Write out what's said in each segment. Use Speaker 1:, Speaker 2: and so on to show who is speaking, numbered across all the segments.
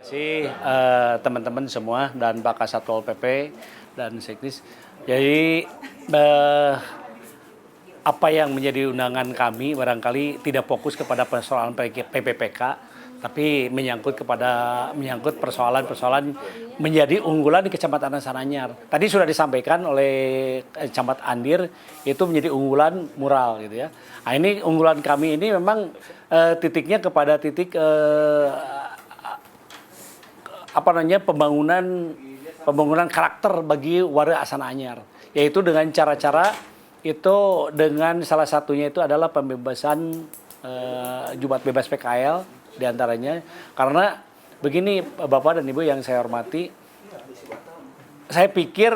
Speaker 1: Terima kasih teman-teman semua dan Pak Kasatpol PP dan Seknis. Jadi apa yang menjadi undangan kami barangkali tidak fokus kepada persoalan PPPK, tapi menyangkut persoalan-persoalan menjadi unggulan di Kecamatan Asananyar. Tadi sudah disampaikan oleh Camat Andir, itu menjadi unggulan mural gitu ya. Nah, ini unggulan kami ini memang titiknya kepada titik pembangunan karakter bagi warga Asananyar, yaitu dengan cara-cara itu, dengan salah satunya itu adalah pembebasan Jumat bebas PKL diantaranya. Karena begini Bapak dan Ibu yang saya hormati, saya pikir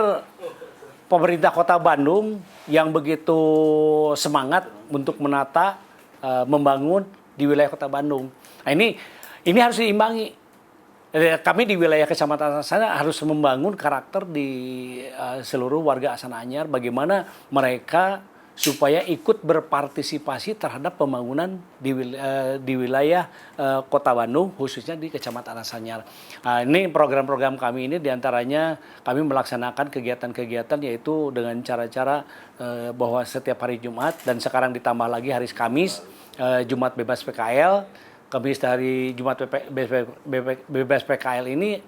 Speaker 1: pemerintah Kota Bandung yang begitu semangat untuk menata, membangun di wilayah Kota Bandung. Nah, ini harus diimbangi. Kami di wilayah Kecamatan Asananyar harus membangun karakter di seluruh warga Asananyar, bagaimana mereka supaya ikut berpartisipasi terhadap pembangunan di wilayah Kota Bandung, khususnya di Kecamatan Asananyar. Nah, ini program-program kami ini diantaranya kami melaksanakan kegiatan-kegiatan yaitu dengan cara-cara bahwa setiap hari Jumat dan sekarang ditambah lagi hari Kamis, Jumat bebas PKL. Kamis dari Jumat bebas PKL ini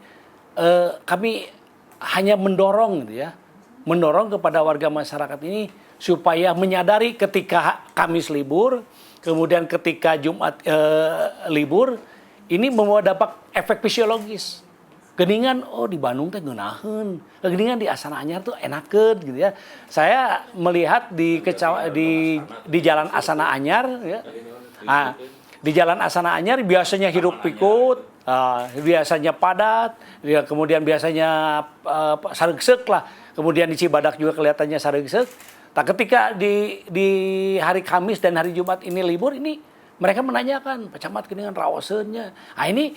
Speaker 1: kami hanya mendorong gitu ya, mendorong kepada warga masyarakat ini supaya menyadari ketika Kamis libur, kemudian ketika Jumat libur, ini membawa dampak efek fisiologis. Geningan, oh di Bandung teh ngeunaheun, geningan di Asananyar tuh enakeun gitu ya. Saya melihat di Jalan Asananyar ya. Di Jalan Asananyar biasanya hiruk pikut, biasanya padat, ya, kemudian biasanya saregsek lah. Kemudian di Cibadak juga kelihatannya saregsek. Nah, ketika di hari Kamis dan hari Jumat ini libur, ini mereka menanyakan, Pak Camat dengan rawaseunnya. Nah, ini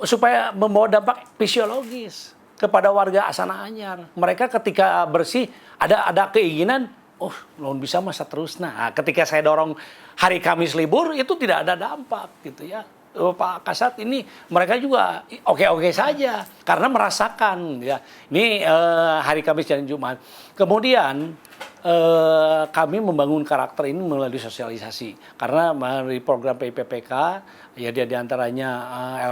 Speaker 1: supaya membawa dampak fisiologis kepada warga Asananyar. Mereka ketika bersih ada keinginan, oh, belum bisa masa terus. Nah, ketika saya dorong hari Kamis libur, itu tidak ada dampak gitu ya. Pak Kasat ini mereka juga oke-oke saja karena merasakan ya. Ini hari Kamis dan Jumat. Kemudian kami membangun karakter ini melalui sosialisasi. Karena melalui program PPPK, ya dia diantaranya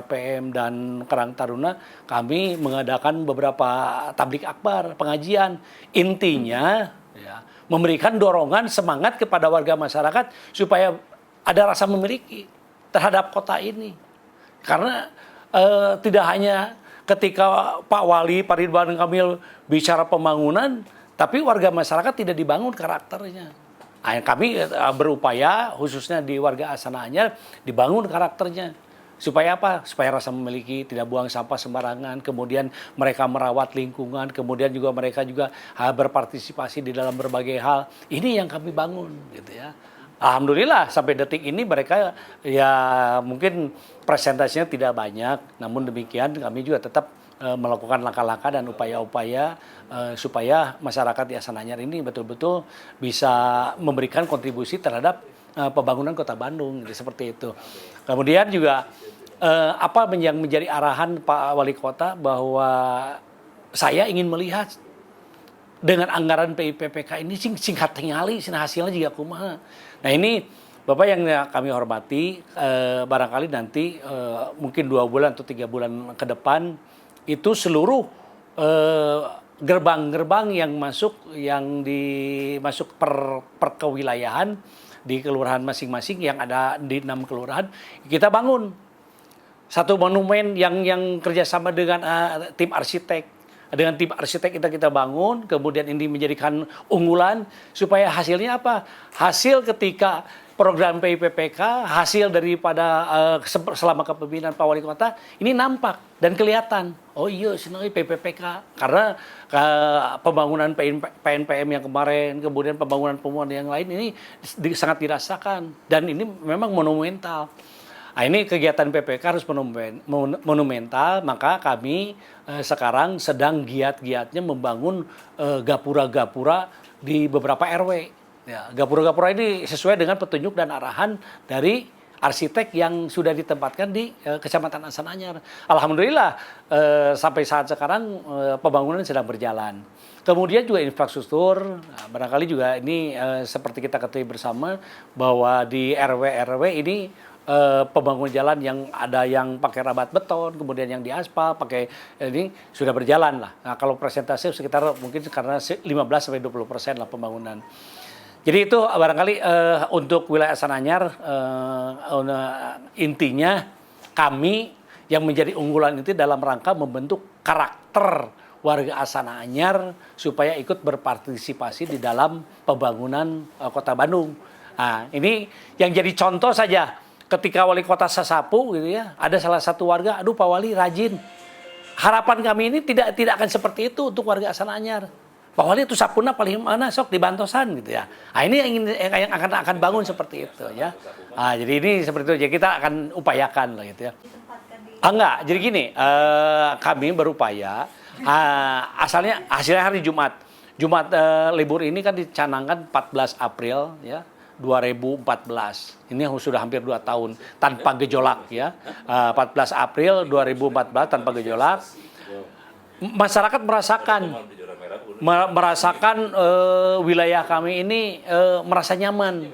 Speaker 1: LPM dan Karang Taruna, kami mengadakan beberapa tablik akbar, pengajian. Intinya ya, memberikan dorongan semangat kepada warga masyarakat supaya ada rasa memiliki terhadap kota ini. Karena tidak hanya ketika Pak Wali, Pak Ridwan Kamil bicara pembangunan, tapi warga masyarakat tidak dibangun karakternya. Nah, kami berupaya khususnya di warga Asananyar dibangun karakternya. Supaya apa? Supaya rasa memiliki, tidak buang sampah sembarangan, kemudian mereka merawat lingkungan, kemudian juga mereka juga berpartisipasi di dalam berbagai hal. Ini yang kami bangun gitu ya. Alhamdulillah sampai detik ini mereka ya mungkin presentasinya tidak banyak, namun demikian kami juga tetap melakukan langkah-langkah dan upaya-upaya supaya masyarakat di Asananyar ini betul-betul bisa memberikan kontribusi terhadap pembangunan Kota Bandung, gitu, seperti itu. Kemudian juga apa yang menjadi arahan Pak Wali Kota bahwa saya ingin melihat dengan anggaran PIPPK ini singkat tingali, hasilnya juga kumaha. Nah, ini Bapak yang kami hormati, barangkali nanti mungkin 2 bulan atau 3 bulan ke depan itu seluruh gerbang-gerbang yang masuk per kewilayahan di kelurahan masing-masing yang ada di 6 kelurahan, kita bangun satu monumen yang kerjasama dengan tim arsitek. Dengan tim arsitek kita bangun, kemudian ini menjadikan unggulan supaya hasilnya apa? Hasil ketika program PIPPK, hasil daripada selama kepemimpinan Pak Wali Kota ini nampak dan kelihatan. Oh iya, senang PIPPK karena pembangunan PNPM yang kemarin, kemudian pembangunan yang lain ini sangat dirasakan dan ini memang monumental. Nah, ini kegiatan PPK harus monumental, maka kami sekarang sedang giat-giatnya membangun gapura-gapura di beberapa RW. Ya, gapura-gapura ini sesuai dengan petunjuk dan arahan dari arsitek yang sudah ditempatkan di Kecamatan Asananyar. Alhamdulillah sampai saat sekarang pembangunan sedang berjalan. Kemudian juga infrastruktur, barangkali juga ini seperti kita ketahui bersama bahwa di RW-RW ini pembangunan jalan yang ada yang pakai rabat beton, kemudian yang diaspal, pakai ini sudah berjalan lah. Nah, kalau persentase sekitar mungkin karena 15-20% lah pembangunan. Jadi itu barangkali untuk wilayah Asananyar intinya kami yang menjadi unggulan itu dalam rangka membentuk karakter warga Asananyar supaya ikut berpartisipasi di dalam pembangunan Kota Bandung. Nah, ini yang jadi contoh saja. Ketika wali kota Sasapu gitu ya, ada salah satu warga, aduh Pak Wali rajin. Harapan kami ini tidak akan seperti itu untuk warga Asananyar. Pak Wali itu sapuna paling mana sok di Bantosan gitu ya. Nah, ini yang akan bangun seperti itu ya. Nah, jadi ini seperti itu. Jadi kita akan upayakan lah gitu ya. Enggak, jadi gini, kami berupaya asalnya hasilnya hari Jumat. Jumat libur ini kan dicanangkan 14 April ya. 2014. Ini sudah hampir 2 tahun tanpa gejolak ya. 14 April 2014 tanpa gejolak. Masyarakat merasakan wilayah kami ini merasa nyaman.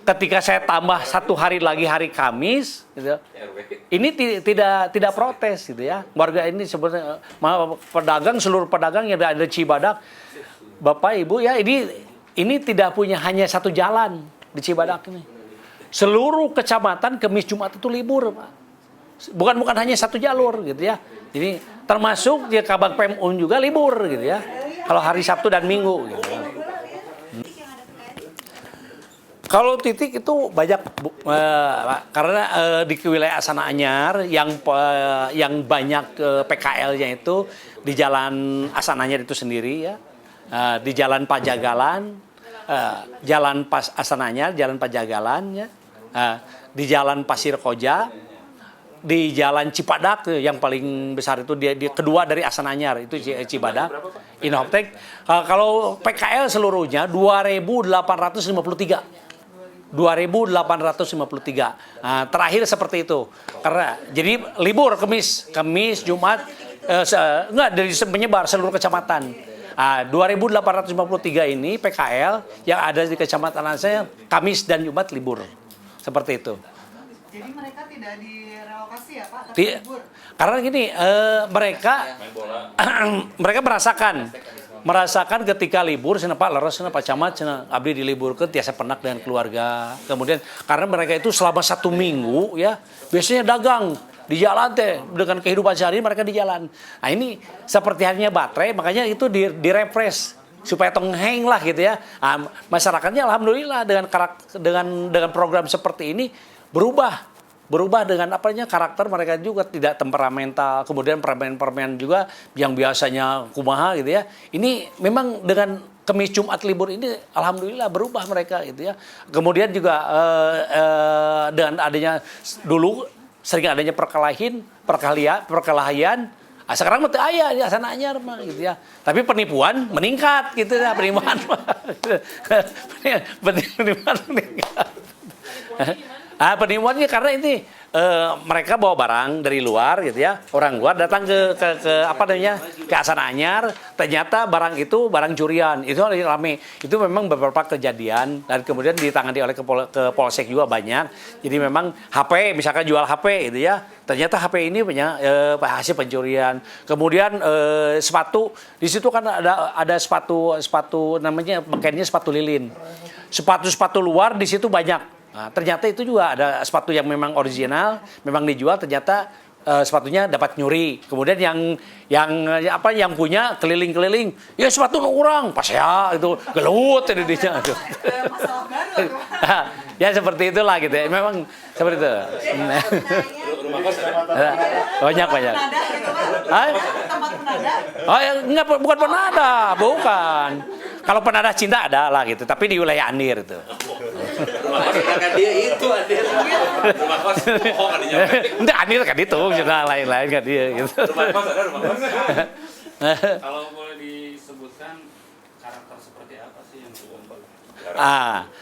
Speaker 1: Ketika saya tambah 1 hari lagi hari Kamis gitu, ini tidak protes gitu ya. Warga ini sebenarnya seluruh pedagang yang ada di Cibadak, Bapak Ibu ya, ini tidak punya hanya satu jalan di Cibadak ini. Seluruh kecamatan Kemis Jumat itu libur, Pak. Bukan hanya satu jalur gitu ya. Jadi termasuk di Kabag Pem-Un juga libur gitu ya. Kalau hari Sabtu dan Minggu gitu. Kalau titik itu banyak karena di wilayah Asananyar yang banyak PKL-nya itu di Jalan Asananyar itu sendiri ya. Di Jalan Pajagalan, Jalan Asananyar, Jalan Pajagalan, ya, di Jalan Pasir Koja, di Jalan Cipadak yang paling besar itu di kedua dari Asananyar itu Cibadak, Inhoptek. Kalau PKL seluruhnya 2.853. Terakhir seperti itu. Karena jadi libur Kamis, Jumat, dari menyebar seluruh kecamatan. 2.853 ini PKL yang ada di Kecamatan Asananyar Kamis dan Jumat libur. Seperti itu.
Speaker 2: Jadi mereka tidak direlokasi ya Pak?
Speaker 1: Libur. Karena gini, mereka merasakan ketika libur, Pak leres, Pak Camat, abdi diliburkan, tiasa penak dengan keluarga. Kemudian karena mereka itu selama 1 minggu ya, biasanya dagang di jalan dengan kehidupan sehari mereka di jalan. Nah ini seperti halnya baterai, makanya itu direfresh supaya tengheng lah gitu ya. Nah, masyarakatnya alhamdulillah dengan program seperti ini berubah dengan karakter mereka juga tidak temperamental. Kemudian permainan juga yang biasanya kumaha gitu ya. Ini memang dengan Kamis Jumat libur ini alhamdulillah berubah mereka gitu ya. Kemudian juga dengan adanya dulu sering adanya perkelahian. Sekarang mah teu aya di Asananyar mah gitu ya. Tapi penipuan meningkat gitu ya, penipuan meningkat. Penipuannya karena ini mereka bawa barang dari luar gitu ya. Orang luar datang ke Asananyar, ternyata barang itu barang curian. Itu rame. Itu memang beberapa kejadian dan kemudian ditangani oleh ke Polsek juga banyak. Jadi memang HP, misalkan jual HP gitu ya. Ternyata HP ini punya hasil pencurian. Kemudian sepatu, di situ kan ada sepatu namanya pakaiannya sepatu lilin. Sepatu luar di situ banyak. Nah, ternyata itu juga ada sepatu yang memang original, memang dijual, ternyata sepatunya dapat nyuri. Kemudian yang punya keliling-keliling, ya sepatu orang, pas ya itu gelut jadinya.
Speaker 2: Masalah baru.
Speaker 1: Ya seperti itulah gitu ya. Memang seperti itu. Banyak.
Speaker 2: Tempat penada?
Speaker 1: Oh ya, enggak, bukan penada, bukan. Kalau penada cinta ada lah gitu, tapi di wilayah Andir itu.
Speaker 3: Kan dia itu Andir. Rumah kos kan dia.
Speaker 1: Enggak, Andir kan itu, cerita lain-lain kan dia gitu.
Speaker 3: Rumah kos ada rumah kos.
Speaker 4: Kalau boleh disebutkan karakter seperti apa sih yang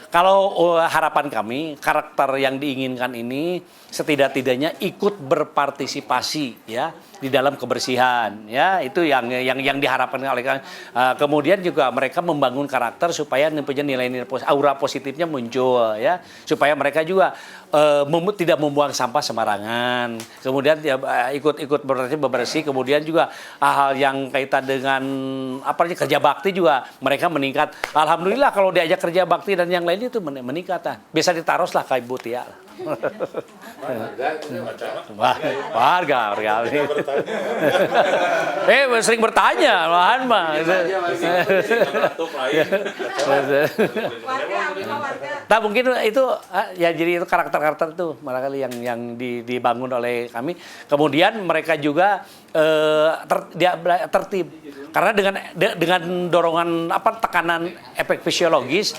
Speaker 1: Kalau harapan kami, karakter yang diinginkan ini setidak-tidaknya ikut berpartisipasi ya di dalam kebersihan ya, itu yang diharapkan oleh kami. Kemudian juga mereka membangun karakter supaya nilai-nilai aura positifnya muncul ya, supaya mereka juga tidak membuang sampah sembarangan. Kemudian ya, ikut bersih, kemudian juga hal yang kaitan dengan kerja bakti juga mereka meningkat. Alhamdulillah kalau diajak kerja bakti dan yang lain itu meningkat. Bisa ditaruh lah kayak Butia. Warga. Sering bertanya, malahan mah. Nah mungkin itu ya, jadi itu karakter-karakter itu barangkali yang dibangun oleh kami. Kemudian mereka juga tertib karena dengan dorongan tekanan efek fisiologis.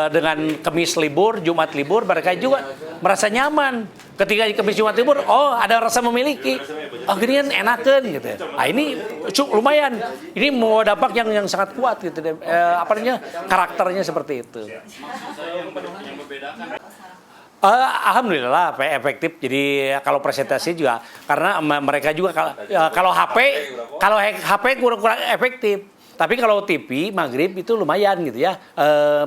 Speaker 1: Dengan Kamis libur, Jumat libur, mereka juga merasa nyaman. Ketika Kamis Jumat libur, ada rasa memiliki. Gini kan enakan gitu. Nah ini lumayan. Ini mau dampak yang sangat kuat gitu. Karakternya seperti itu. Alhamdulillah efektif. Jadi kalau presentasi juga karena mereka juga kalau HP kurang efektif. Tapi kalau TV maghrib itu lumayan gitu ya,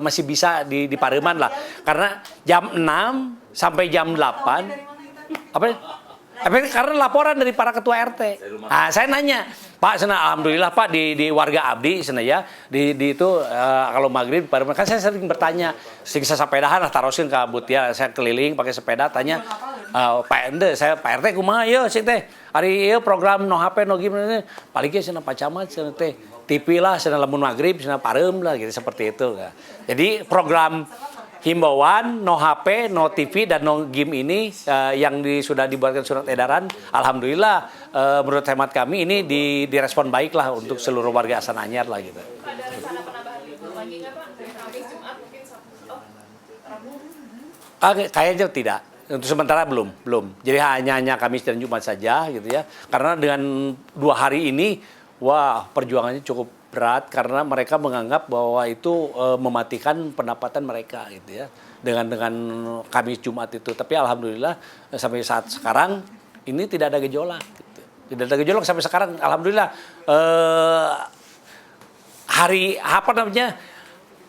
Speaker 1: masih bisa di pareman lah. Karena jam 6 sampai jam 8, karena laporan dari para ketua RT. Saya nanya, Pak, alhamdulillah Pak di warga abdi ya, di itu kalau maghrib pareman. Kan saya sering bertanya, sing sepedahan lah tarusin ke Butia, saya keliling pakai sepeda tanya, Pak RT kumaha ya sih teh, hari ieu program no HP no gimana, paling ge cenah Pak Camat cenah teh. TV lah, sedang lamun maghrib, sedang parem lah, gitu seperti itu. Jadi program himbauan no HP, no TV dan no game ini yang sudah dibuatkan surat edaran, alhamdulillah menurut hemat kami ini direspon baik lah untuk seluruh warga Astana Anyar lah gitu.
Speaker 4: Ada rencana penambahan libur lagi nggak Pak? Dari Kamis, Jumat, mungkin Rabu?
Speaker 1: Kayaknya tidak. Untuk sementara belum. Jadi hanya Kamis dan Jumat saja gitu ya. Karena dengan 2 hari ini perjuangannya cukup berat karena mereka menganggap bahwa itu mematikan pendapatan mereka gitu ya. Dengan Kamis Jumat itu. Tapi alhamdulillah sampai saat sekarang ini tidak ada gejolak gitu. Tidak ada gejolak sampai sekarang alhamdulillah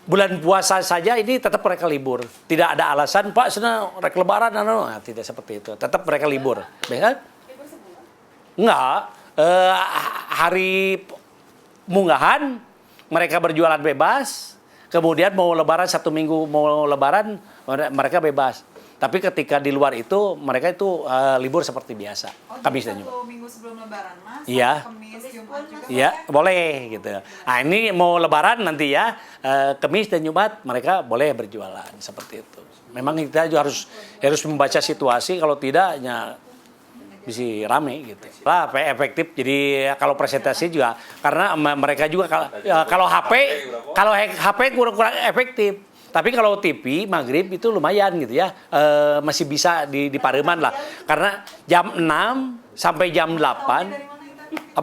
Speaker 1: bulan puasa saja ini tetap mereka libur. Tidak ada alasan Pak rek lebaran tidak seperti itu. Tetap mereka libur. Benar? Enggak. Hari munggahan mereka berjualan bebas, kemudian mau lebaran 1 minggu mau lebaran mereka bebas. Tapi ketika di luar itu mereka itu libur seperti biasa. Kamis dan Jumat.
Speaker 2: 1 minggu sebelum lebaran Mas.
Speaker 1: Iya.
Speaker 2: Kamis Jumat juga.
Speaker 1: Iya, boleh gitu. Nah, ini mau lebaran nanti ya, Kamis dan Jumat mereka boleh berjualan seperti itu. Memang kita juga harus membaca situasi, kalau tidak ya bisa rame gitu. Lah efektif. Jadi kalau presentasi juga karena mereka juga kalau HP kurang efektif. Tapi kalau TV maghrib itu lumayan gitu ya, masih bisa di pareman lah. Karena jam 6 sampai jam 8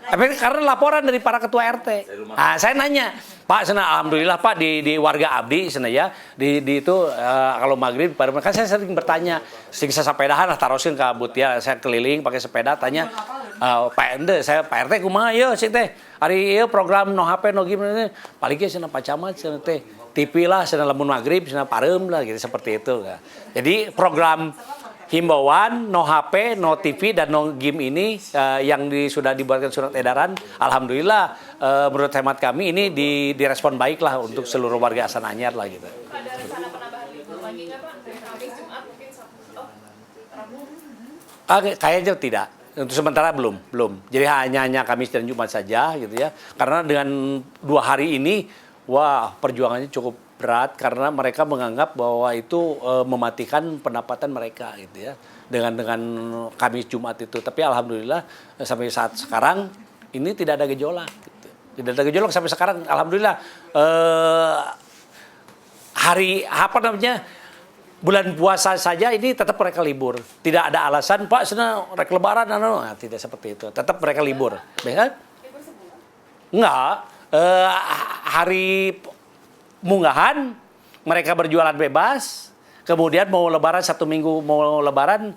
Speaker 1: karena laporan dari para ketua RT. Saya nanya, Pak, alhamdulillah Pak di warga abdi ya, di itu kalau maghrib pareman. Kan saya sering bertanya, sing sepedahan lah tarusin ke Butia, saya keliling pakai sepeda tanya, Pak RT kumaha ya sih teh, hari ieu program no HP no gimana, paling ge cenah Pak Camat cenah teh. TV lah, sedang lamun maghrib, sedang parem lah, gitu seperti itu. Jadi program himbauan no HP, no TV dan no game ini yang sudah dibuatkan surat edaran, alhamdulillah menurut hemat kami ini direspon baik lah untuk seluruh warga Astana Anyar lah gitu.
Speaker 4: Ada rencana penambahan libur lagi nggak Pak? Dari Kamis, Jumat, mungkin Rabu?
Speaker 1: Kayaknya tidak. Untuk sementara belum. Jadi hanya Kamis dan Jumat saja gitu ya. Karena dengan 2 hari ini perjuangannya cukup berat karena mereka menganggap bahwa itu mematikan pendapatan mereka gitu ya. Dengan Kamis Jumat itu. Tapi alhamdulillah sampai saat sekarang ini tidak ada gejolak gitu. Tidak ada gejolak sampai sekarang alhamdulillah bulan puasa saja ini tetap mereka libur. Tidak ada alasan Pak rek lebaran tidak seperti itu. Tetap mereka libur. Benar? Enggak. Hari munggahan, mereka berjualan bebas, kemudian mau lebaran 1 minggu mau lebaran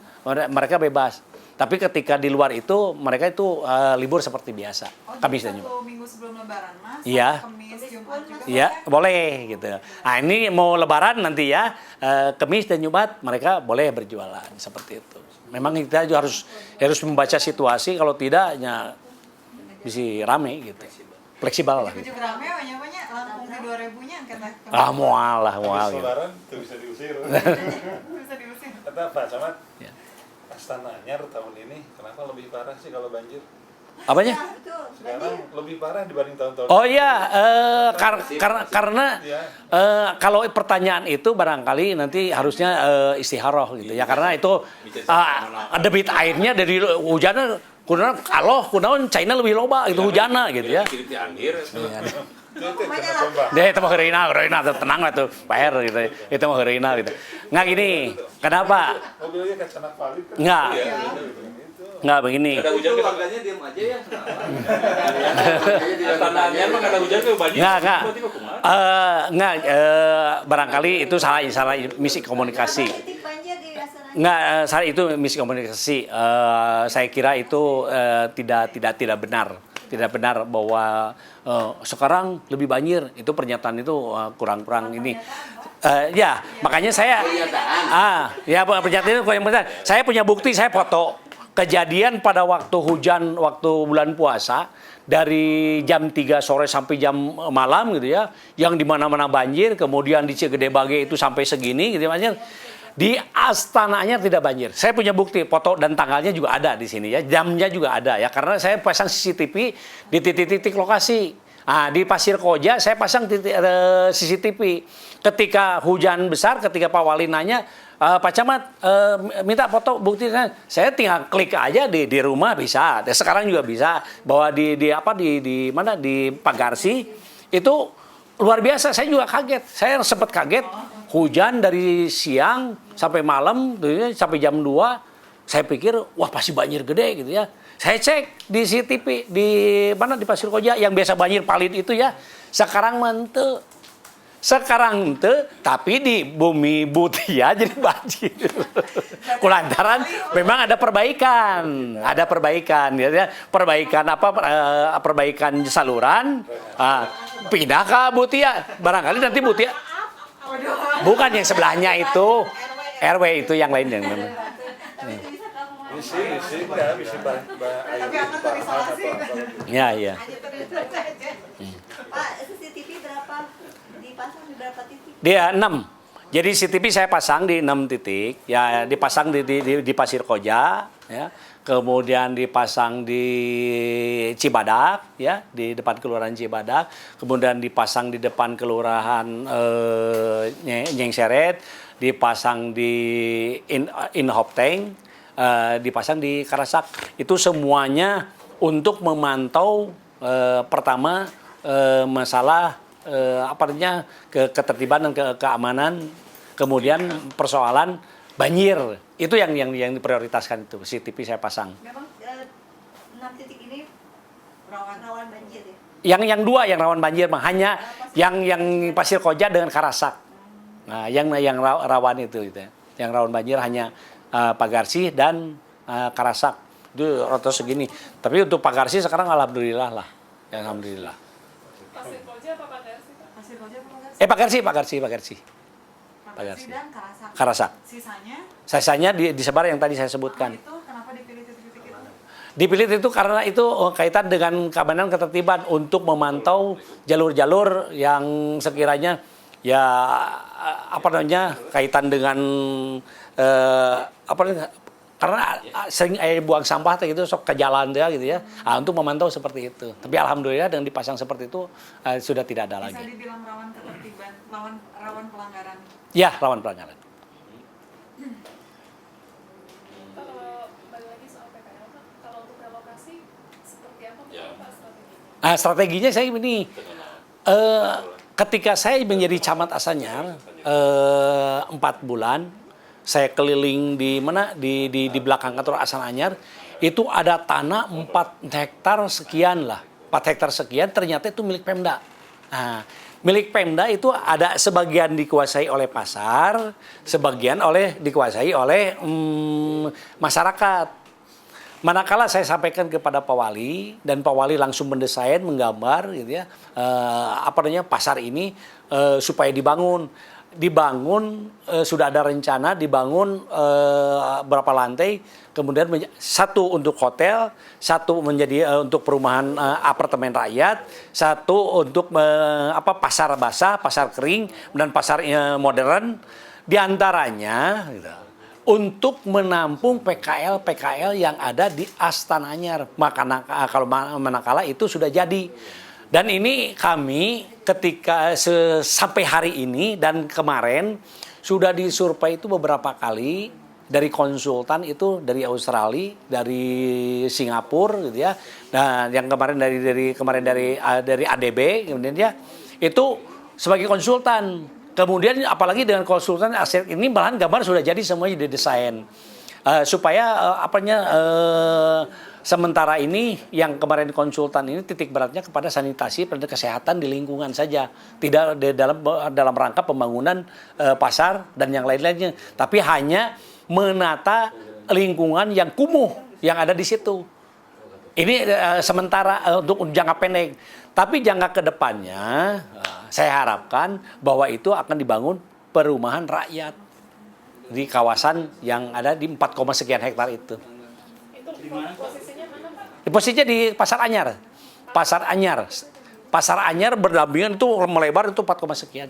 Speaker 1: mereka bebas. Tapi ketika di luar itu mereka itu libur seperti biasa. Kamis dan Jumat.
Speaker 2: 1 minggu sebelum lebaran, Mas.
Speaker 1: Iya.
Speaker 2: Kamis, Jumat juga.
Speaker 1: Iya, boleh gitu. Nah, ini mau lebaran nanti ya, Kamis dan Jumat mereka boleh berjualan seperti itu. Memang kita juga harus membaca situasi, kalau tidak ya bisa rame gitu. Fleksibel lah.
Speaker 2: Ujuk rame banyak-banyak Lampung di 2000-nya kata.
Speaker 1: Mual
Speaker 5: Habis
Speaker 1: gitu.
Speaker 5: lebaran tuh bisa diusir.
Speaker 2: Bisa diusir.
Speaker 5: Kata Pak Camat,
Speaker 1: Ya.
Speaker 5: Astana Anyar tahun ini kenapa lebih parah sih kalau banjir?
Speaker 1: Apanya?
Speaker 5: Sekarang lebih parah dibanding tahun-tahun.
Speaker 1: Oh iya, karena
Speaker 5: Iya.
Speaker 1: kalau pertanyaan itu barangkali nanti harusnya istiharoh gitu ya, karena itu debit airnya dari hujannya kunaon China lebih loba itu hujanna gitu ya.
Speaker 3: Kirim di akhir.
Speaker 5: Itu kenapa Mbak?
Speaker 1: Deh itu mah heureuina tenang lah tuh PR gitu. Itu mah heureuina gitu. Nggak gini, kenapa?
Speaker 5: Mobilnya kacanak valid kan?
Speaker 1: Nggak.
Speaker 5: Iya.
Speaker 1: Nggak begini.
Speaker 3: Ada hujan
Speaker 6: Itu
Speaker 3: kan?
Speaker 6: warganya diam aja ya.
Speaker 3: Tanahnya emang ada hujan tuh banjir.
Speaker 1: Nggak.
Speaker 3: Berarti kok kumaha?
Speaker 1: Nggak, barangkali itu salah miskomunikasi. Nggak, salah itu miskomunikasi. Saya kira itu tidak benar. Tidak benar bahwa sekarang lebih banjir. Itu pernyataan itu kurang ini. Ya, makanya saya ya pernyataan itu yang benar. Saya punya bukti, saya foto kejadian pada waktu hujan, waktu bulan puasa dari jam 3 sore sampai jam malam gitu ya, yang di mana-mana banjir, kemudian di Cigedebage itu sampai segini gitu banjir. Di Astana Anyar tidak banjir. Saya punya bukti, foto dan tanggalnya juga ada di sini ya, jamnya juga ada ya, karena saya pasang CCTV di titik-titik lokasi. Nah, di Pasir Koja saya pasang CCTV. Ketika hujan besar, ketika Pak Wali nanya, Pak Camat minta foto buktinya, saya tinggal klik aja di rumah bisa. Dan sekarang juga bisa bahwa di mana di Pagarsi itu luar biasa. Saya juga kaget. Saya sempat kaget. Hujan dari siang sampai malam, sampai jam 2. Saya pikir, wah pasti banjir gede gitu ya. Saya cek di CCTV, di mana di Pasir Koja, yang biasa banjir palit itu ya. Sekarang mente. Sekarang ente, tapi di Bumi Butia jadi banjir. Kulantaran memang ada perbaikan. Ada perbaikan. Ya. Perbaikan apa? Perbaikan saluran. Pindah ke Butia. Barangkali nanti Butia. Bukan yang sebelahnya itu, RW itu yang lain yang memang.
Speaker 5: Isi enggak bisa
Speaker 2: Tapi akan terisolasi.
Speaker 1: Ya.
Speaker 7: Pak, CCTV berapa dipasang di berapa titik?
Speaker 1: Dia 6. Jadi CCTV saya pasang di 6 titik. Ya, dipasang di Pasir Koja, ya. Kemudian dipasang di Cibadak, ya, di depan kelurahan Cibadak. Kemudian dipasang di depan kelurahan Nyengseret, dipasang di Inhopteng, dipasang di Karasak. Itu semuanya untuk memantau pertama masalah ketertiban dan keamanan, kemudian persoalan banjir. Itu yang diprioritaskan itu. CCTV saya pasang.
Speaker 7: Memang 6 titik ini rawan banjir ya?
Speaker 1: Yang 2 yang rawan banjir mah hanya yang Pasir Koja dengan Karasak. Nah, yang rawan itu gitu ya. Yang rawan banjir hanya Pagarsi dan Karasak. Itu rata segini. Tapi untuk Pagarsi sekarang alhamdulillah lah. Ya, alhamdulillah.
Speaker 4: Pasir Koja apa Pagarsi, Pak?
Speaker 2: Pasir Koja apa
Speaker 1: Pagarsi.
Speaker 2: Pagarsi dan Karasak.
Speaker 1: Karasak. Sisanya disebar yang tadi saya sebutkan.
Speaker 2: Itu kenapa dipilih titik-titik itu?
Speaker 1: Dipilih itu karena itu kaitan dengan keamanan ketertiban untuk memantau jalur-jalur yang sekiranya ya kaitan dengan karena sering buang sampah gitu sok ke jalan dia gitu ya. Untuk memantau seperti itu. Tapi alhamdulillah dengan dipasang seperti itu sudah tidak ada lagi.
Speaker 2: Bisa dibilang rawan ketertiban, rawan pelanggaran.
Speaker 1: Ya, rawan pelanggaran.
Speaker 4: Kalau balik lagi soal PKL, Pak, kalau untuk relokasi seperti apa Pak strateginya?
Speaker 1: Strateginya saya begini. Ketika saya menjadi camat Asanyar 4 bulan, saya keliling di mana di belakang kantor Asanyar, itu ada tanah 4 hektar sekian lah. 4 hektar sekian ternyata itu milik Pemda. Nah, milik Pemda itu ada sebagian dikuasai oleh pasar, sebagian dikuasai oleh masyarakat. Manakala saya sampaikan kepada Pak Wali dan Pak Wali langsung mendesain, menggambar gitu ya, pasar ini supaya dibangun sudah ada rencana dibangun berapa lantai, kemudian satu untuk hotel, satu menjadi untuk perumahan apartemen rakyat, satu untuk pasar basah, pasar kering, dan pasar modern, diantaranya gitu, untuk menampung PKL yang ada di Astana Anyar. Kalau manakala itu sudah jadi. Dan ini kami ketika sampai hari ini dan kemarin sudah disurvei itu beberapa kali dari konsultan itu dari Australia, dari Singapura gitu ya. Dan yang kemarin dari ADB kemudian ya itu sebagai konsultan. Kemudian apalagi dengan konsultan aset ini malahan gambar sudah jadi semuanya didesain. Supaya sementara ini yang kemarin konsultan ini titik beratnya kepada sanitasi pada kesehatan di lingkungan saja, tidak dalam rangka pembangunan pasar dan yang lain-lainnya, tapi hanya menata lingkungan yang kumuh yang ada di situ. Ini sementara untuk jangka pendek, tapi jangka kedepannya saya harapkan bahwa itu akan dibangun perumahan rakyat di kawasan yang ada di 4, sekian hektar itu.
Speaker 4: Itu posisinya mana, Pak?
Speaker 1: Posisinya di Pasar Anyar. Pasar Anyar berdampingan itu melebar itu 4, sekian.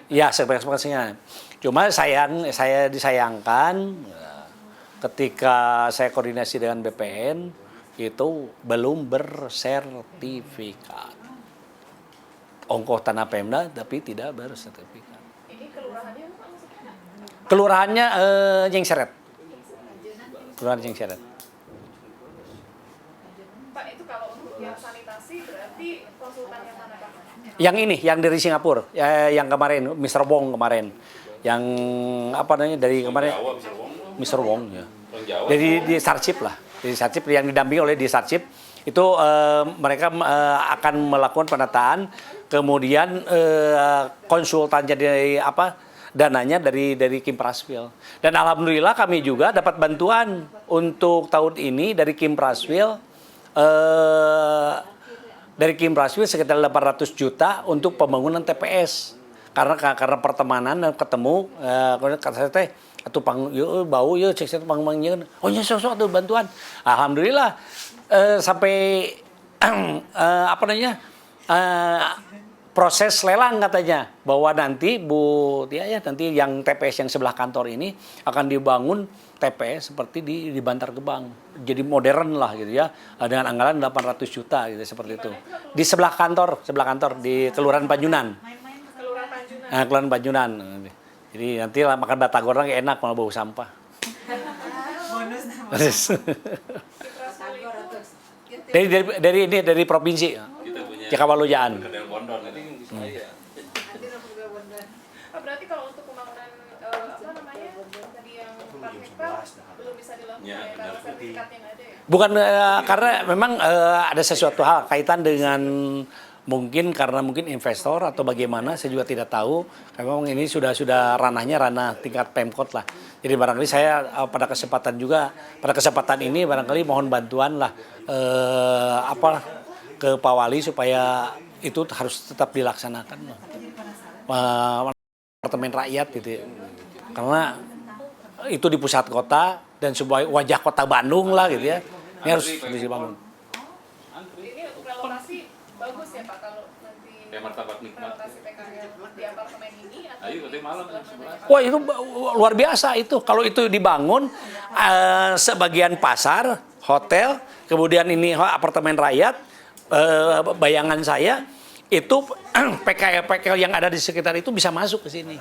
Speaker 1: Ya, sekian. Cuma saya disayangkan ketika saya koordinasi dengan BPN itu belum bersertifikat. Ongkoh tanah Pemda tapi tidak bersertifikat.
Speaker 4: Ini kelurahannya apa maksudnya?
Speaker 1: Kelurahannya Jengseret. Kelurahan Jengseret.
Speaker 4: Pak, itu kalau untuk yang sanitasi berarti konsultan yang mana, Pak?
Speaker 1: Yang ini, yang dari Singapura, yang kemarin, Mr. Wong kemarin, yang dari kemarin, Mr. Wong ya. Jadi di Sarcip lah, di Sarcip yang didampingi oleh di Sarcip itu mereka akan melakukan penataan, kemudian konsultannya dari dananya dari Kim Praswil. Dan alhamdulillah kami juga dapat bantuan untuk tahun ini dari Kim Praswil. Dari Kim Praswil sekitar 800 juta untuk pembangunan TPS. Karena pertemanan dan ketemu, kata saya teh, atau bau yuk cek saya pangmangnya. Oh ya sosok tuh bantuan. Alhamdulillah sampai proses lelang katanya bahwa nanti nanti yang TPS yang sebelah kantor ini akan dibangun TPS seperti di Bantar Gebang. Jadi modern lah gitu ya. Dengan anggaran 800 juta gitu seperti itu. Di sebelah kantor di Kelurahan Panjunan. Kelurahan Panjunan. Jadi nanti makan batagor enak malah bau sampah.
Speaker 2: Bonus.
Speaker 1: dari provinsi. Jakawalujaan.
Speaker 4: Berarti kalau untuk pembangunan tadi yang 4 hektar belum bisa dilakukan ya, karena sertifikat yang ada ya?
Speaker 1: Bukan karena memang ada sesuatu hal kaitan dengan mungkin investor atau bagaimana, saya juga tidak tahu. Memang ini sudah ranah tingkat Pemkot lah. Jadi barangkali saya pada kesempatan ini barangkali mohon bantuan lah ke Pak Wali supaya itu harus tetap dilaksanakan. Apartemen rakyat gitu. Karena itu di pusat kota dan sebuah wajah kota Bandung lah gitu ya. Ini harus dibangun.
Speaker 4: Ini untuk relokasi bagus ya Pak kalau nanti relokasi PKL di apartemen ini atau
Speaker 1: Wah itu luar biasa itu. Kalau itu dibangun sebagian pasar, hotel, kemudian ini apartemen rakyat, bayangan saya itu PKL yang ada di sekitar itu bisa masuk ke sini.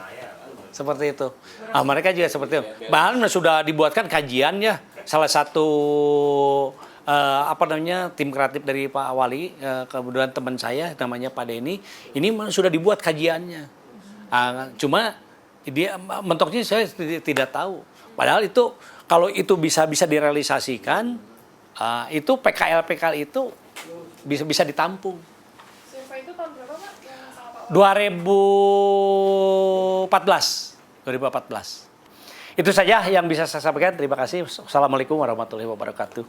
Speaker 1: Seperti itu. Mereka juga seperti itu. Bahkan sudah dibuatkan kajian ya. Salah satu tim kreatif dari Pak Wali, kemudian teman saya namanya Pak Denny, ini sudah dibuat kajiannya. Cuma dia mentoknya saya tidak tahu. Padahal itu kalau itu bisa direalisasikan, itu PKL itu bisa ditampung.
Speaker 4: survei itu tahun berapa Pak?
Speaker 1: 2014. Itu saja yang bisa saya sampaikan. Terima kasih. Assalamualaikum warahmatullahi wabarakatuh.